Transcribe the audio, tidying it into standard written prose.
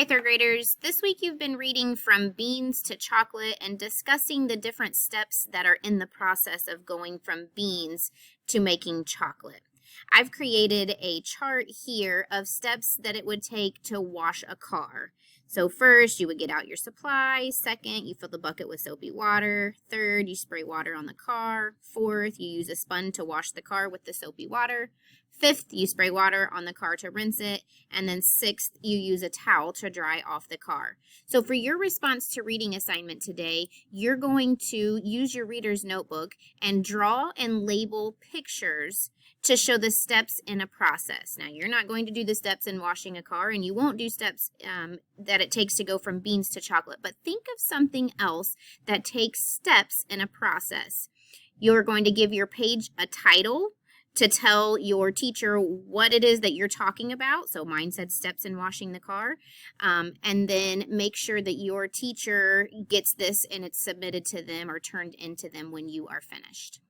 Hi, third graders. This week you've been reading From Beans to Chocolate and discussing the different steps that are in the process of going from beans to making chocolate. I've created a chart here of steps that it would take to wash a car. So first, you would get out your supply. Second, you fill the bucket with soapy water. Third, you spray water on the car. Fourth, you use a sponge to wash the car with the soapy water. Fifth, you spray water on the car to rinse it. And then sixth, you use a towel to dry off the car. So for your response to reading assignment today, you're going to use your reader's notebook and draw and label pictures to show the steps in a process. Now, you're not going to do the steps in washing a car, and you won't do steps that it takes to go from beans to chocolate, but think of something else that takes steps in a process. You're going to give your page a title to tell your teacher what it is that you're talking about. So mine said steps in washing the car. And then make sure that your teacher gets this and it's submitted to them or turned into them when you are finished.